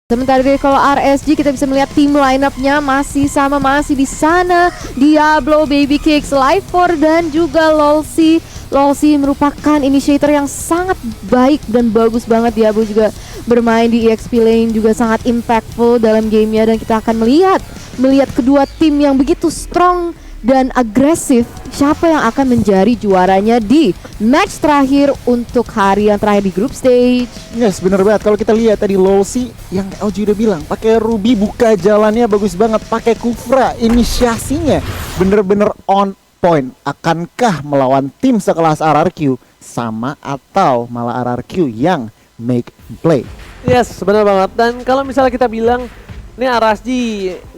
Sementara dari kalau RSG kita bisa melihat tim line-up-nya masih sama, masih di sana. Diablo, Baby Cakes, Life4 dan juga Lolsi. Lolsi merupakan initiator yang sangat baik dan bagus banget. Diablo juga bermain di EXP lane juga sangat impactful dalam gamenya, dan kita akan melihat kedua tim yang begitu strong dan agresif. Siapa yang akan menjadi juaranya di match terakhir untuk hari yang terakhir di group stage? Yes, bener banget. Kalau kita lihat tadi Lolsi yang LG udah bilang pakai Ruby buka jalannya bagus banget, pakai Kufra inisiasinya bener-bener on point. Akankah melawan tim sekelas RRQ sama atau malah RRQ yang make play? Yes, benar banget. Dan kalau misalnya kita bilang ini RSG,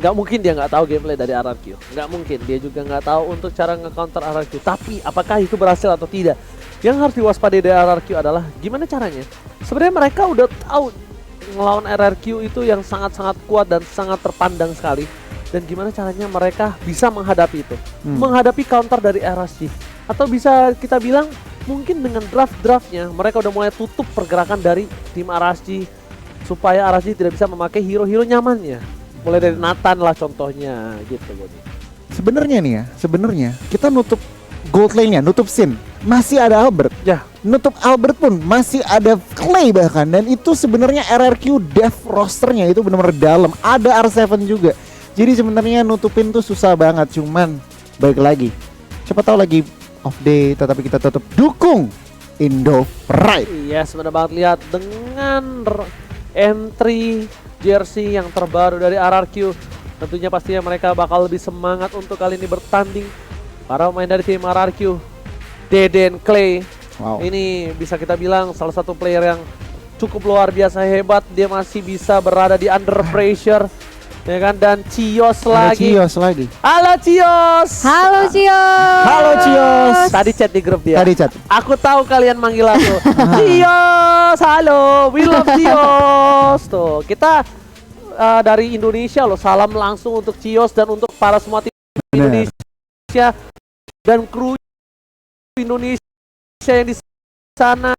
nggak mungkin dia nggak tahu gameplay dari RRQ. Nggak mungkin, dia juga nggak tahu untuk cara nge-counter RRQ. Tapi apakah itu berhasil atau tidak? Yang harus diwaspadai dari RRQ adalah gimana caranya. Sebenarnya mereka udah tahu ngelawan RRQ itu yang sangat-sangat kuat dan sangat terpandang sekali. Dan gimana caranya mereka bisa menghadapi itu. Menghadapi counter dari RSG. Atau bisa kita bilang mungkin dengan draft-draftnya mereka udah mulai tutup pergerakan dari tim RSG, supaya RSG tidak bisa memakai hero-hero nyamannya. Mulai dari Nathan lah contohnya gitu. Sebenarnya nih ya, kita nutup gold lane-nya, nutup Sin, masih ada Albert. Ya, Nutup Albert pun masih ada Clay bahkan, dan itu sebenarnya RRQ dev rosternya itu benar-benar dalam. Ada R7 juga. Jadi sebenarnya nutupin tuh susah banget, cuman balik lagi. Siapa tahu lagi off day, tetapi kita tetap dukung Indo Pride. iya sebenarnya banget. Lihat dengan entry jersey yang terbaru dari RRQ, tentunya pastinya mereka bakal lebih semangat untuk kali ini bertanding. Para pemain dari tim RRQ, Deden, Clay, ini bisa kita bilang salah satu player yang cukup luar biasa hebat. Dia masih bisa berada di under pressure, ya kan? Dan Cios lagi. Halo Cios. Halo Cios. Halo Cios. Tadi chat di grup dia. Tadi chat. Aku tahu kalian manggil aku. Cios, halo, we love Cios. Tuh, kita dari Indonesia loh, salam langsung untuk Cios dan untuk para semua tim Indonesia dan kru Indonesia yang di sana.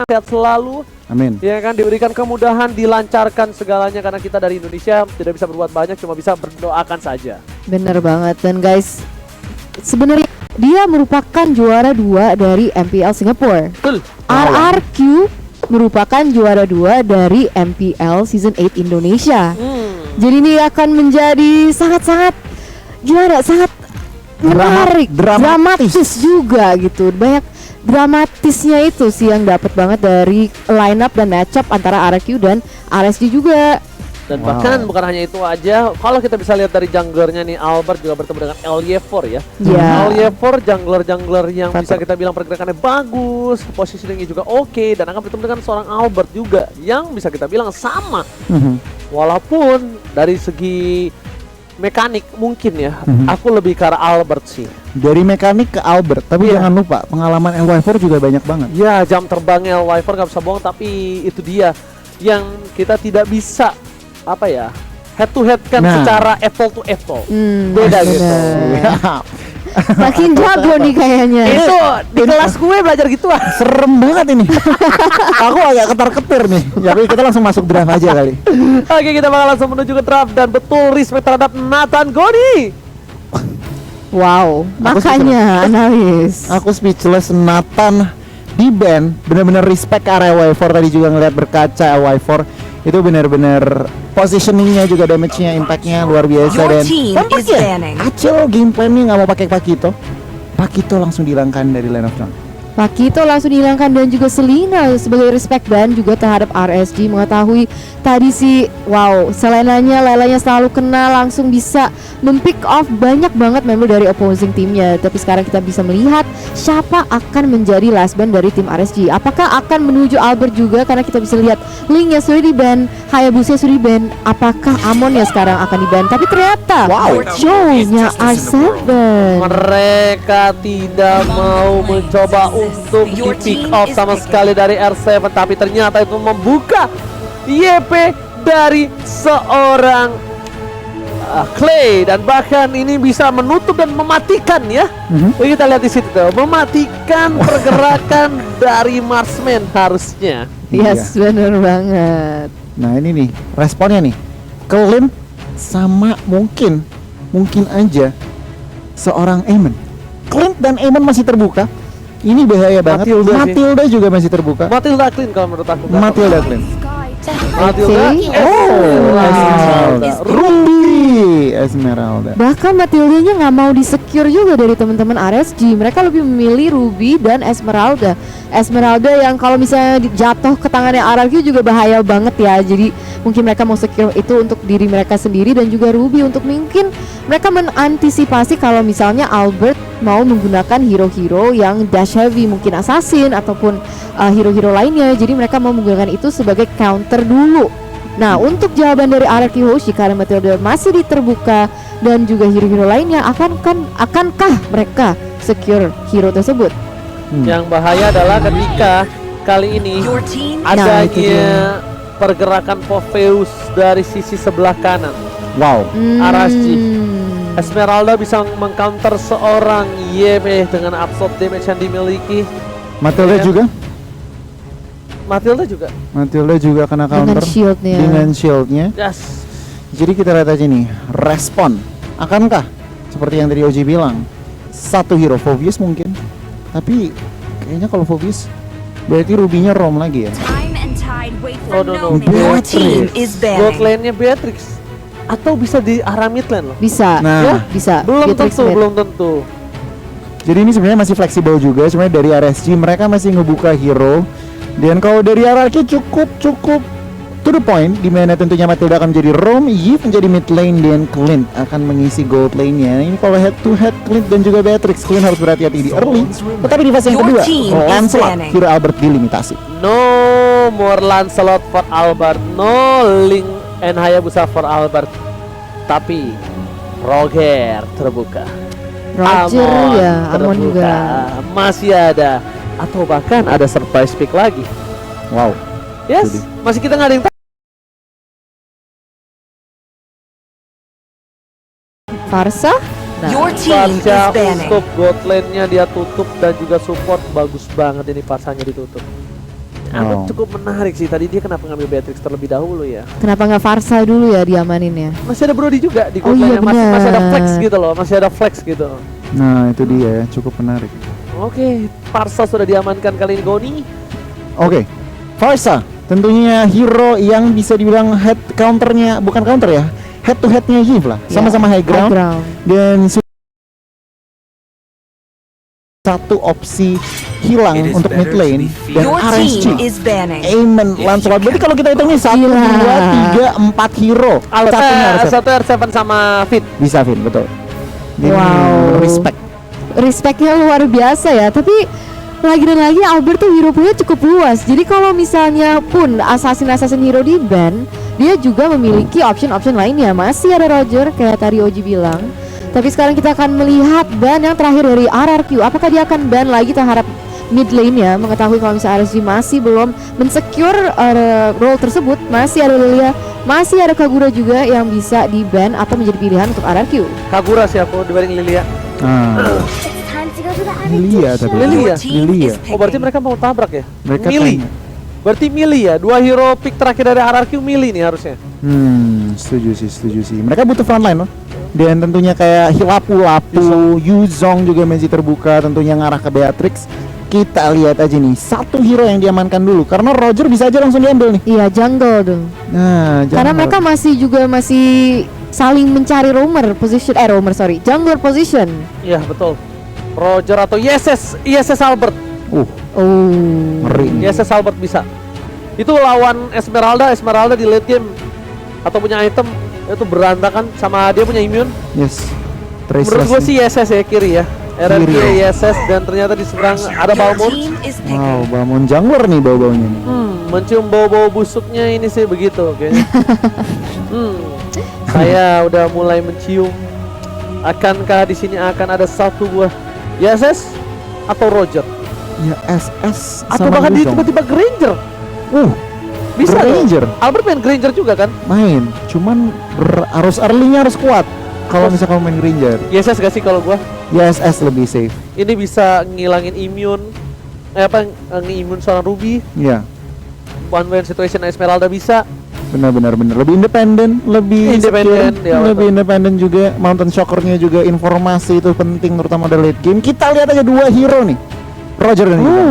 Sehat selalu. Amin. Ya kan, diberikan kemudahan, dilancarkan segalanya, karena kita dari Indonesia tidak bisa berbuat banyak, cuma bisa berdoakan saja. Bener banget. Dan guys, sebenarnya dia merupakan juara 2 dari MPL Singapore. Betul. RRQ merupakan juara 2 dari MPL Season 8 Indonesia. Jadi ini akan menjadi sangat-sangat gimana? Sangat menarik, dramatis juga gitu. Banyak dramatisnya itu sih yang dapat banget dari line up dan match up antara RRQ dan RSG juga. Dan bahkan bukan hanya itu aja, kalau kita bisa lihat dari junglernya nih, Albert juga bertemu dengan LY4 ya. LY4 jungler yang bisa kita bilang pergerakannya bagus, positioningnya juga oke, dan akan bertemu dengan seorang Albert juga yang bisa kita bilang sama. Walaupun dari segi mekanik mungkin ya, aku lebih ke arah Albert sih. Dari mekanik ke Albert, tapi jangan lupa pengalaman LY4 juga banyak banget. Ya, jam terbangnya LY4 nggak bisa bohong, tapi itu dia yang kita tidak bisa head to head kan secara apple to apple. Beda gitu. Makin jago nih kayaknya. Itu di kelas gue belajar gitu ah. Serem banget ini. Aku agak ketar-ketir nih. Jadi kita langsung masuk draft aja kali. Oke, kita bakal langsung menuju ke draft, dan betul respect terhadap Nathan Goni. Wow, makanya analis. Aku speechless. Nathan di band, bener-bener respect ke area Y4. Tadi juga ngeliat berkaca Y4 itu bener-bener positioningnya juga, damage-nya, impact-nya luar biasa. Dan tampaknya Acil game plan-nya nggak mau pakai Pakito langsung dihilangkan dari line of round. Pakito langsung dihilangkan, dan juga Selina sebagai respect ban juga terhadap RSG. Mengetahui tadi sih, wow, Lelanya selalu kena, langsung bisa mempick off banyak banget member dari opposing timnya. Tapi sekarang kita bisa melihat siapa akan menjadi last ban dari tim RSG. Apakah akan menuju Albert juga, karena kita bisa lihat Link-nya sudah di ban, Hayabusa sudah di ban. Apakah Amon ya sekarang akan di ban? Tapi ternyata show-nya R7. Mereka tidak mau mencoba untuk di pick off sama sekali dari R7, tapi ternyata itu membuka YP dari seorang Clay, dan bahkan ini bisa menutup dan mematikan ya. Kita lihat di situ tuh, mematikan pergerakan dari Marksman harusnya. Yes, bener banget. Nah ini nih responnya nih, Clint sama mungkin aja seorang Eamon. Clint dan Eamon masih terbuka. Ini bahaya banget. Matilda sih. Matilda juga masih terbuka. Matilda Clint kalau menurut aku. Matilda Clint. Matilda. Oke. Esmeralda. Ruby Esmeralda. Bahkan Matildanya nggak mau di-secure juga dari teman-teman RSG. Mereka lebih memilih Ruby dan Esmeralda. Esmeralda yang kalau misalnya jatuh ke tangannya RRQ juga bahaya banget ya. Jadi mungkin mereka mau secure itu untuk diri mereka sendiri, dan juga Ruby untuk mungkin mereka mengantisipasi kalau misalnya Albert mau menggunakan hero-hero yang dash heavy, mungkin assassin ataupun hero-hero lainnya. Jadi mereka mau menggunakan itu sebagai counter dulu. Nah, untuk jawaban dari RRQ Hoshi, karena Matilda masih terbuka dan juga hero-hero lainnya, akankah mereka secure hero tersebut? Yang bahaya adalah ketika kali ini Your team Nah, itu dia. adanya pergerakan Popheus dari sisi sebelah kanan. Wow. RSG. Esmeralda bisa mengcounter seorang Yeme dengan absorb damage yang dimiliki. Matilda Ya. juga. Matilda juga kena Dengan counter shieldnya. dengan shieldnya. Yes. Jadi kita lihat aja nih, respon akankah seperti yang tadi Oji bilang, satu hero Phoebus mungkin, tapi kayaknya kalau Phoebus berarti Ruby-nya Rom lagi ya. time and tide wait Oh, for no, no no. man. Your Beatrix. team is Bot banning. lane-nya Beatrix. Atau bisa di arah mid lane loh. Bisa. Nah. Ya, bisa. Belum Beatrix tentu, mid. belum tentu. Jadi ini sebenarnya masih fleksibel juga. Sebenarnya dari RSG mereka masih ngebuka hero. Dan kalau dari RRQ cukup to the point, dimana tentunya Matilda akan menjadi Rom, Yves menjadi mid lane, dan Clint akan mengisi gold lane-nya. Ini kalau head to head Clint dan juga Beatrix, Clint harus berhati-hati di early. Tetapi di fase yang Your kedua, team is Lancelot, banning. hero Albert dilimitasi. No more Lancelot for Albert. No Link and Hayabusa for Albert. Tapi Roger terbuka. Roger Amon ya, Amon terbuka. juga. Masih ada, atau bahkan ada surprise pick lagi. Wow. Yes, Jadi. masih kita nggak ada yang tahu. Farsa? Nah, Your team is Pasha banning. untuk bot lane-nya dia tutup, dan juga support bagus banget ini Pasanya ditutup. Amon Wow. cukup menarik sih, tadi dia kenapa ngambil Beatrix terlebih dahulu ya. kenapa nggak Farsa dulu ya diamanin ya? Masih ada Brody juga di Oh gold iya, lane-nya, masih ada benar. flex gitu loh, masih ada flex gitu. Nah itu dia ya, cukup menarik. Oke, Parsa sudah diamankan kali ini Goni. Oke, Farsa tentunya hero yang bisa dibilang head counternya, bukan counter ya, head to headnya Yves lah, Ya, sama-sama high ground. Dan satu opsi hilang untuk mid lane dan Your RSG, team is banning. Aemon, Lancelot. Berarti kalau kita hitung nih 1, Gila. 2, 3, 4 hero. Satunya RSG. Satu R7 sama Fit. Bisa Vin, betul. Jadi, Wow. respect. Respectnya luar biasa ya. Tapi lagi dan lagi Albert tuh hero punya cukup luas. Jadi kalau misalnya pun assassin hero di ban, dia juga memiliki option lainnya. Masih ada Roger kayak tadi Oji bilang. Tapi sekarang kita akan melihat ban yang terakhir dari RRQ. Apakah dia akan ban lagi terhadap mid lane-nya? Mengetahui kalau misalnya RSG masih belum mensecure role tersebut. Masih ada Lilia, masih ada Kagura juga yang bisa di ban atau menjadi pilihan untuk RRQ. Kagura sih aku dibanding Lilia. Ah, It's time to go to the Lilia tapi. Lilia. Your team Lilia. is Oh berarti picking. mereka mau tabrak ya? Mereka Millie. tanya. Berarti Millie ya, dua hero pick terakhir dari RRQ Millie nih harusnya. Setuju sih. Mereka butuh frontline loh. Dan tentunya kayak Lapu, Yuzong juga masih terbuka, tentunya ngarah ke Beatrix. Kita lihat aja nih, satu hero yang diamankan dulu karena Roger bisa aja langsung diambil nih. Iya, jungle dong. Nah, Karena jangan- mereka masih saling mencari jungler position. Iya betul. Roger atau ISS Albert. Oh. ngeri nih. ISS Albert bisa. Itu lawan Esmeralda di late game atau punya item itu berantakan, sama dia punya immune. Yes. Menurut gue sih ISS ya, kiri ya. RRQ Kiri. ISS, dan ternyata di seberang ada Your Balmond. team is picking. Wow, bangun jungler nih bau-baunya nih. Mencium bau-bau busuknya ini sih begitu kayaknya. Saya udah mulai mencium. Akankah di sini akan ada satu buah ISS atau Roger Ya SS atau sama bahkan dia Yuzong. tiba-tiba Granger? Bisa Granger dong. Albert main Granger juga kan? main, cuman harus early-nya harus kuat. Kalau misalkan main Granger, ISS gak sih kalau gua? ya SS lebih safe. Ini bisa ngilangin immune, nge-immune seorang Ruby. Ya. one way situation Esmeralda bisa. Benar lebih independen, lebih Independen, secure, ya, lebih independen juga. Mountain Shockernya juga informasi itu penting terutama dari late game. Kita lihat aja dua hero nih, Roger dan Giga.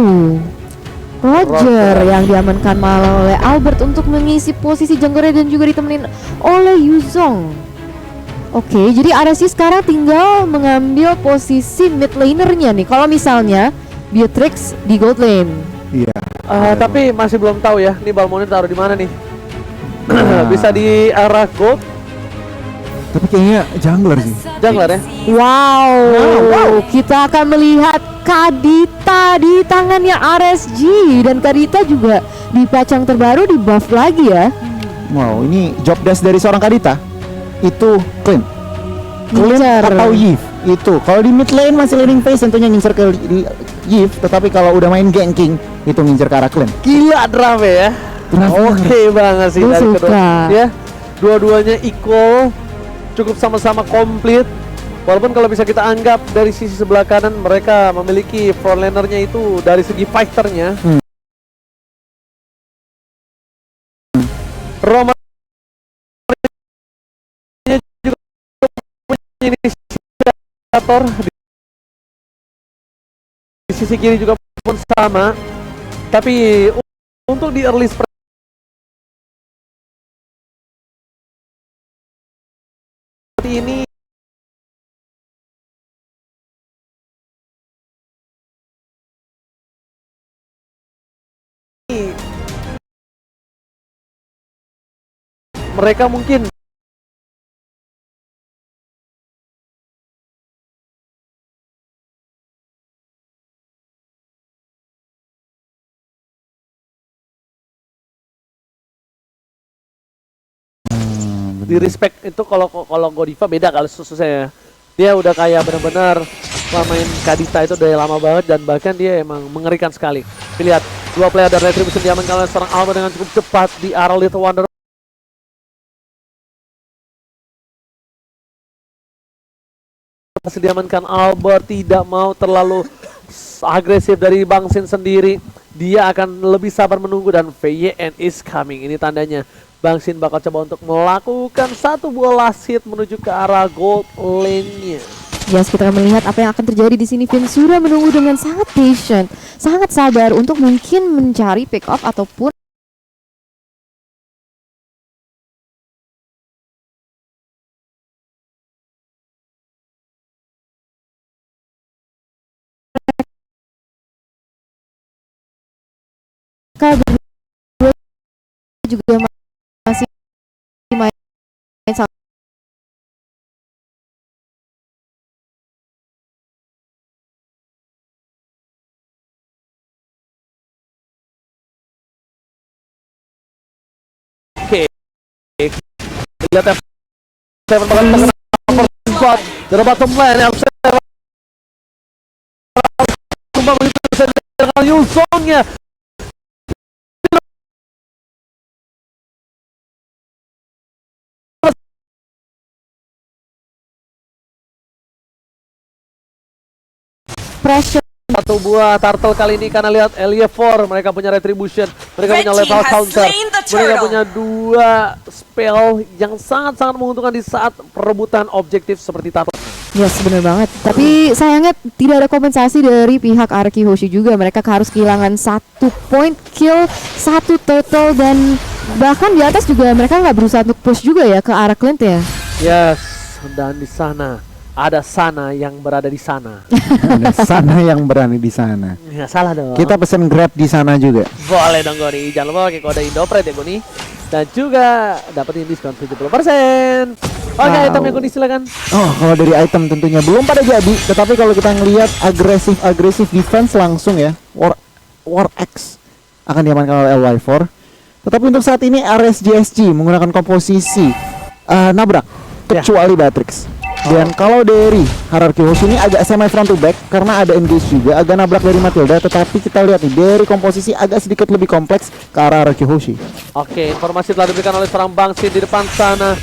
Roger yang diamankan malah oleh Albert untuk mengisi posisi junglernya dan juga ditemenin oleh Yuzong. Oke, jadi RSC sekarang tinggal mengambil posisi mid lanernya nih. Kalau misalnya Beatrix di gold lane. Iya. Tapi masih belum tahu ya, nih Balmond taruh di mana nih? Nah, Bisa di arah gold, tapi kayaknya jungler sih. jungler ya. Wow, kita akan melihat Kadita di tangannya RSG dan Kadita juga di patch yang terbaru di buff lagi ya. Wow, ini job desk dari seorang Kadita itu clean Ngincer. atau Yves itu. Kalau di mid lane masih leading phase tentunya ngincer ke Yves, tetapi kalau udah main ganking itu ngincer ke arah clean. Gila drama ya. Oke banget sih Gua dari suka. kedua ya. Dua-duanya equal, cukup sama-sama komplit. Walaupun kalau bisa kita anggap dari sisi sebelah kanan mereka memiliki frontlanernya itu dari segi fighternya. Roma juga punya inisiator di sisi kiri juga pun sama. Tapi untuk di early seperti ini mereka mungkin di respect itu kalau Godiva beda kalau sususnya. Dia udah kayak benar-benar main Kadita itu udah lama banget dan bahkan dia emang mengerikan sekali. Lihat dua player dari Retribution diamankan oleh seorang Alba dengan cukup cepat di arah Little Wonder. Diamankan Albert tidak mau terlalu agresif dari Bang Sin sendiri. Dia akan lebih sabar menunggu dan VYN is coming. Ini tandanya Bang Sin bakal coba untuk melakukan satu buah last hit menuju ke arah gold lane-nya. Yes, kita akan melihat apa yang akan terjadi di sini. Vin sudah menunggu dengan sangat patient, sangat sabar untuk mungkin mencari pick off ataupun mereka berdua juga masih main sama. Lihat F7 bakal terkena spot dari bottom lane. F7 kembali begitu saja dengan Yuzongnya. Pressure Satu buah turtle kali ini karena lihat Elia4 mereka punya retribution, mereka Red punya team level has counter, slain the mereka turtle. punya dua spell yang sangat-sangat menguntungkan di saat perebutan objektif seperti turtle. yes, benar banget. Tapi sayangnya tidak ada kompensasi dari pihak Arki Hoshi juga. Mereka harus kehilangan 1 point kill, 1 turtle dan bahkan di atas juga mereka nggak berusaha untuk push juga ya ke arah Clint ya. Yes, dan di sana ada Sana yang berada di sana. Ada Sana yang berani di sana. Nggak salah dong. Kita pesen Grab di sana juga. Boleh dong Goni, jangan lupa pakai kode Indopret ya Goni. Dan juga dapetin diskon 70%. Oke, Wow. itemnya Goni silakan. Oh, kalau dari item tentunya belum pada jadi, tetapi kalau kita ngelihat agresif defense langsung ya, War X akan diamankan oleh LY4. Tetapi untuk saat ini RSGSG menggunakan komposisi nabrak Ya. kecuali Beatrix. Dan kalau dari Hierarchy Hoshi ini agak semi front to back karena ada engage juga, agak nabrak dari Matilda, tetapi kita lihat nih dari komposisi agak sedikit lebih kompleks ke arah Hierarchy Hoshi. Oke, informasi telah diberikan oleh seorang Bang Sin di depan sana.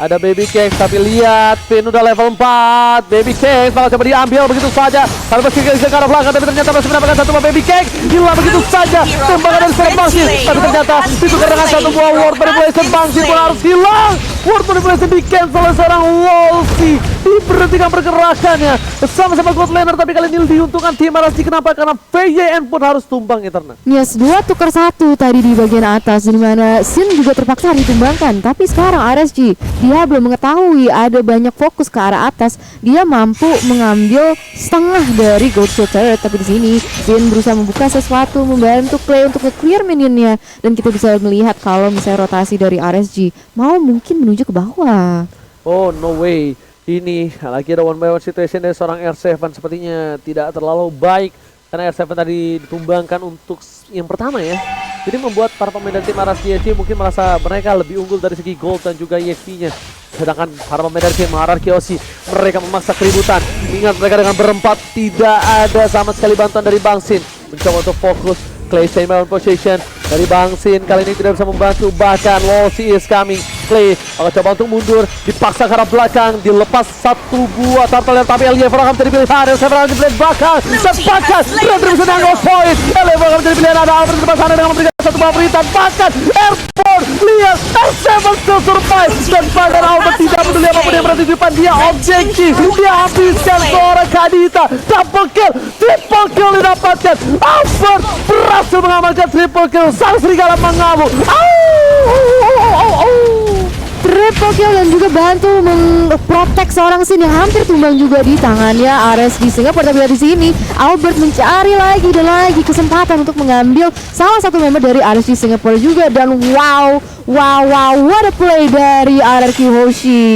Ada Baby Cakes, tapi lihat Pin udah level 4. Baby Cakes bakal coba diambil begitu saja. Kalau meski ke arah belakang, tapi ternyata masih mendapatkan satu buah Baby Cakes. Hilang begitu saja. Tembakan dari seorang Bangsin, tapi ternyata ditukar dengan satu buah Ward Manipulation. Bangsin pun harus hilang. Ward Manipulation di cancel oleh seorang Wolsey. Diberhentikan pergerakannya. Sama-sama gold laner, tapi kali ini diuntungkan tim RSG. Kenapa? Karena VYN pun harus tumbang Eternal. Yes, 2 tukar 1 tadi di bagian atas, di mana Sin juga terpaksa ditumbangkan. Tapi sekarang RSG, dia belum mengetahui ada banyak fokus ke arah atas. Dia mampu mengambil setengah dari gold shield turret. Tapi di sini Sin berusaha membuka sesuatu, membantu Clay untuk nge-clear minionnya. Dan kita bisa melihat kalau misalnya rotasi dari RSG mau mungkin menuju ke bawah. Oh no way. Ini lagi ada one by one situation dari seorang R7. Sepertinya tidak terlalu baik karena R7 tadi ditumbangkan untuk yang pertama ya. Jadi membuat para pemain dari tim RSG mungkin merasa mereka lebih unggul dari segi gold dan juga EXP-nya. Sedangkan para pemain dari tim RRQ mereka memaksa keributan. Ingat mereka dengan berempat tidak ada sama sekali bantuan dari Bangsin. Mencoba untuk fokus. Clay stay on position dari Bangsin kali ini tidak bisa membantu, bahkan Wolsey is coming. Clay akan coba untuk mundur, dipaksa ke arah belakang, dilepas satu buah turtle, tapi Eliever akan menjadi pilihan. Eliever akan menjadi belakang dan bahkan Redri bisa dengan point. Eliever akan menjadi pilihan, ada Albert di depan sana dengan memberikan satu buah beritan, bahkan Airborne, lihat R7 still survive, dan bahkan Albert tidak peduli apapun yang berada di depan dia. Objektif, dia habiskan seorang Kadita. Double kill, triple kill didapatkan. Albert berhasil mengamalkan triple kill. Sang serigala mengamuk. Triple kill dan juga bantu memprotek seorang Sin yang hampir tumbang juga di tangannya RSG Singapura. Tapi di sini Albert mencari lagi dan lagi kesempatan untuk mengambil salah satu member dari RSG Singapura juga. Dan wow, what a play dari RRQ Hoshi.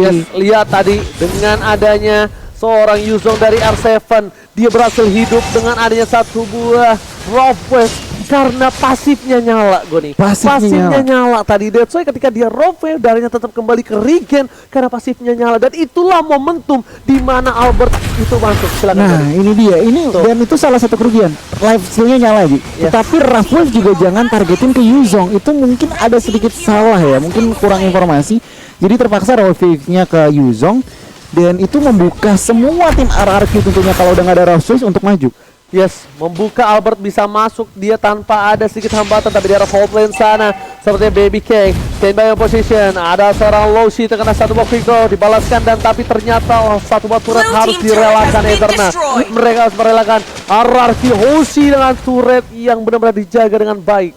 Yes, lihat tadi dengan adanya seorang Yuzong dari R7, dia berhasil hidup dengan adanya satu buah Rough Wave karena pasifnya nyala, Goni. Pasifnya nyala tadi. That's why ketika dia Rough Wave, darahnya tetap kembali ke regen karena pasifnya nyala. Dan itulah momentum di mana Albert itu masuk. Silakan. Nah, ini dia. Dan itu salah satu kerugian. Life skill-nya nyala lagi. Yes. Tapi Rough Wave juga jangan targetin ke Yuzong. Itu mungkin ada sedikit salah ya. Mungkin kurang informasi. Jadi terpaksa Rough Wave-nya ke Yuzong. Dan itu membuka semua tim RRQ tentunya kalau udah nggak ada Rough Wave untuk maju. Yes, membuka Albert bisa masuk dia tanpa ada sedikit hambatan, tapi di arah fault lane sana sepertinya Baby Cake stand by position. Ada seorang Loshi terkena satu buah quick draw dibalaskan, dan tapi ternyata satu buah turret harus direlakan Eternal. Mereka harus merelakan RRQ Hoshi dengan turret yang benar-benar dijaga dengan baik.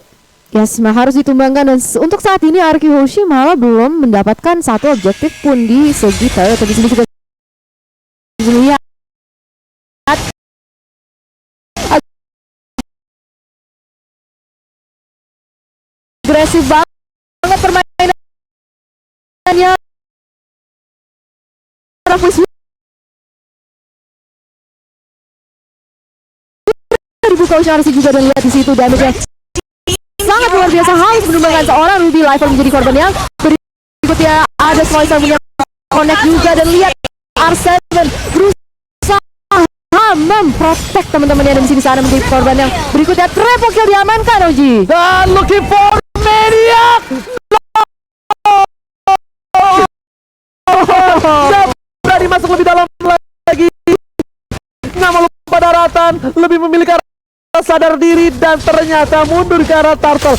Yes, harus ditumbangkan. Dan untuk saat ini RRQ Hoshi malah belum mendapatkan satu objektif pun di segi turret. Tapi sini kita lihat agresif banget permainannya. Dibuka Usharsi juga, dan lihat di situ damage-nya sangat luar biasa. Harus menumbangkan seorang Ruby Lifer menjadi korban yang berikutnya. Ada Slicer punya connect juga, dan lihat R7 berusaha memprotek teman-temannya, dan di sini sana menjadi korban yang berikutnya. Triple kill diamankan Oji. Dan looking for Maniac. Berani masuk lebih dalam lagi. Nama lupa daratan, lebih memiliki sadar diri, dan ternyata mundur ke arah turtle.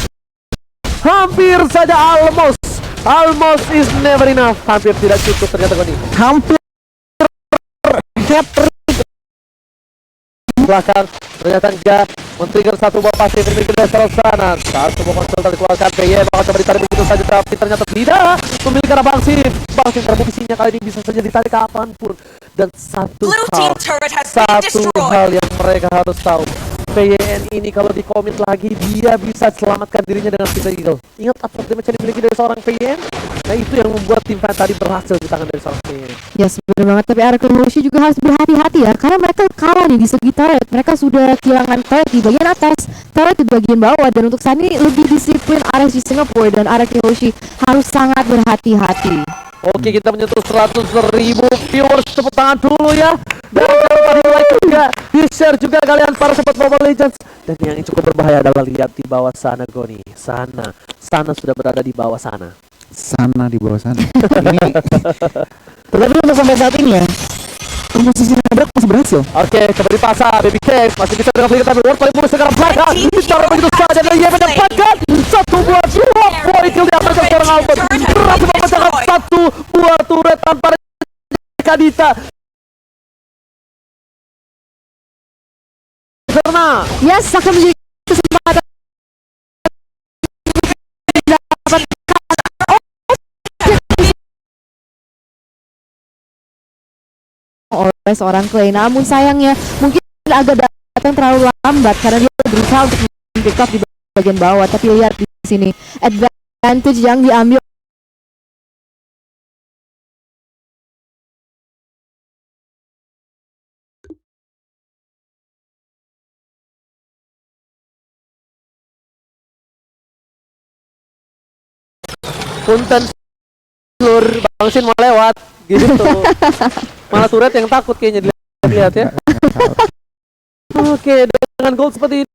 Hampir saja almost is never enough. Hampir tidak cukup ternyata Goni. Hampir hat-trick belakang, ternyata enggak. Men-trigger satu buah pasif dari dasar sana. Satu buah konsol dikeluarkan, PY bakal coba ditarik begitu saja, tapi ternyata tidak memiliki arah Bangsin terbuktinya kali ini bisa saja ditarik kapanpun. Dan satu hal yang mereka harus tahu, PYN ini kalau di komit lagi dia bisa selamatkan dirinya dengan Pizza Eagle. Ingat apa damage yang dimiliki dari seorang PYN? Nah itu yang membuat tim fan tadi berhasil di tangan dari seorang PYN. Yes, benar banget. Tapi RRQ Hoshi juga harus berhati-hati ya, karena mereka kalah nih di segi turret. Mereka sudah kehilangan turret di bagian atas, turret di bagian bawah, dan untuk saat ini lebih disiplin RSG Singapura, dan RRQ Hoshi harus sangat berhati-hati. Oke, kita menyentuh 100.000 viewers. Tepuk tangan dulu ya. Dan jangan lupa di like juga, di share juga kalian para sobat Mobile Legends. Dan yang cukup berbahaya adalah lihat di bawah sana Goni. Sana sudah berada di bawah sana. sana di bawah sana. Ini tetapi untuk sampai saat ini ya, komposisi nabrak masih berhasil. Oke, kembali pasar Baby Cakes masih bisa dengan flicker tapi World paling mulus sekarang belakang. Bicara begitu saja dan ia mendapatkan 1 buah 2 poin kill di atas seorang Albert. Berhasil memecahkan 1 buah turret tanpa Kadita. Karena Yes, akan menjadi kesempatan oleh seorang Clay. Namun sayangnya mungkin agak datang terlalu lambat karena dia berusaha untuk pick up di bagian bawah. Tapi lihat di sini advantage yang diambil punten lur Bangsin mau lewat gitu. Malah turret yang takut kayaknya dilihat ya. Oke, dengan gold seperti ini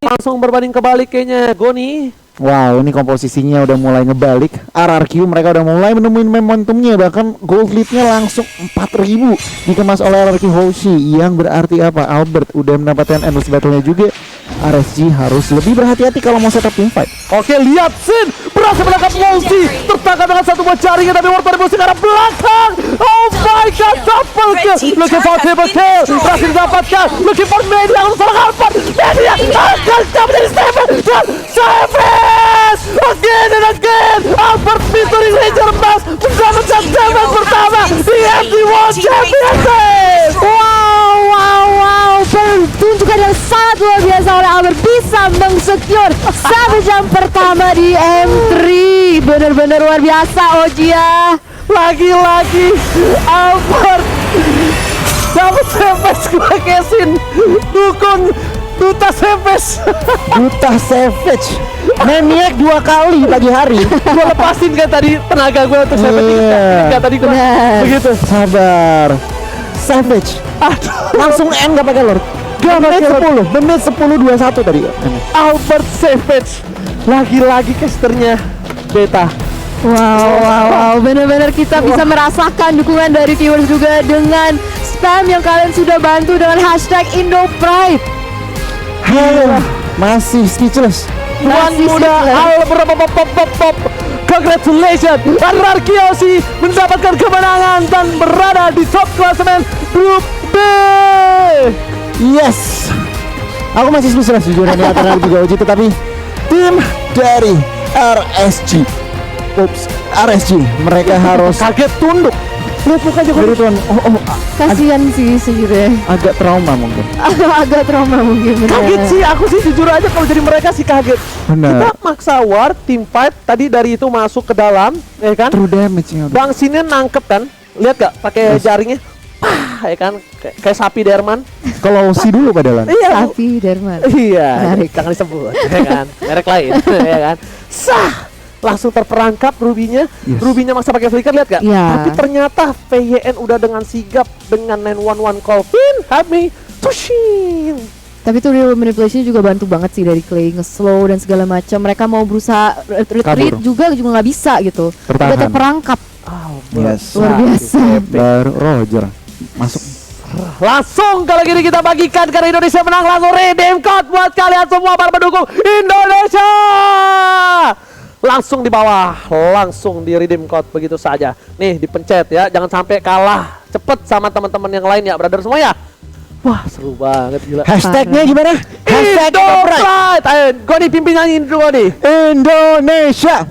langsung berbanding kebalik kayaknya Goni. Wow, ini komposisinya udah mulai ngebalik. RRQ mereka udah mulai menemuin momentumnya, bahkan gold lead-nya langsung 4.000 dikemas oleh RRQ Hoshi. Yang berarti apa? Albert udah mendapatkan endless battle-nya juga. RSG harus lebih berhati-hati kalau mau setup team fight. Oke, lihat Sin berhasil menangkap Wolsey, tertangkap dengan 1 buah jaringan tapi World pada musuh ke arah belakang. Oh my god, double kill. Looking for triple kill, berhasil didapatkan. Looking for media yang salah Albert. Media akan dapat dari Seven dan Seven again and again. Albert featuring Ranger Mask mendapatkan damage pertama di MD World Championship. wow, pertunjukan yang sangat luar biasa oleh Albert bisa mengsecure 1 jam pertama di M3. Bener-bener luar biasa Ojia. Lagi-lagi Albert dapat Savage kesin dukung Duta Savage. Duta Savage Maniac 2 kali pagi hari. Gue lepasin kan tadi tenaga gue untuk Savage. Enggak tadi gue Benar. begitu. Sabar. Savage langsung M gak pakai lord. Menit 10 21 tadi. Albert Savage lagi-lagi casternya Beta. Wow, bener-bener kita bisa merasakan dukungan dari viewers juga dengan spam yang kalian sudah bantu dengan hashtag IndoPride. Halo, masih speechless. Tuan muda Albert pop. Congratulations, RRQ Hoshi mendapatkan kemenangan dan berada di top klasemen grup B. Yes, aku masih speechless jujur ini antara juga Uji, tetapi tim dari RSG mereka harus Kaget tunduk. lupuk aja dari tuan. Kasihan sih sejujurnya. Agak trauma mungkin. Agak trauma mungkin. bener. Kaget sih, aku sih jujur aja kalau jadi mereka sih kaget. Kita Benar. maksa war, team fight, tadi dari itu masuk ke dalam, ya kan? True damage-nya udah. Bang Sinnya nangkep kan? Lihat gak pakai jaringnya? Pah, ya kan? Kayak sapi Derman. Kalau si dulu padahal. Iya. Sapi Derman. Iya, Menarik. jangan disebut, ya kan? Merek lain, ya kan? Sah! Langsung terperangkap Rubinya. Yes. Rubinya maksa pakai flicker, lihat gak? Iya. Tapi ternyata VYN udah dengan sigap dengan 911 call pin, help me, pushing. Tapi tuh real manipulation juga bantu banget sih dari Clay, nge-slow dan segala macam. Mereka mau berusaha retreat Kabur. juga nggak bisa gitu. Tertahan. Udah terperangkap. Yes. Luar biasa. Baru Roger masuk. Langsung kali ini kita bagikan karena Indonesia menang, langsung redeem code buat kalian semua para pendukung Indonesia. Langsung di bawah, langsung di redeem code begitu saja. Nih dipencet ya, jangan sampai kalah cepet sama teman-teman yang lain ya, brother semua ya. Wah seru banget gila. Hashtagnya gimana? Hashtag IndoPride. Ayo, gue nih pimpin nyanyi dulu nih. Indonesia.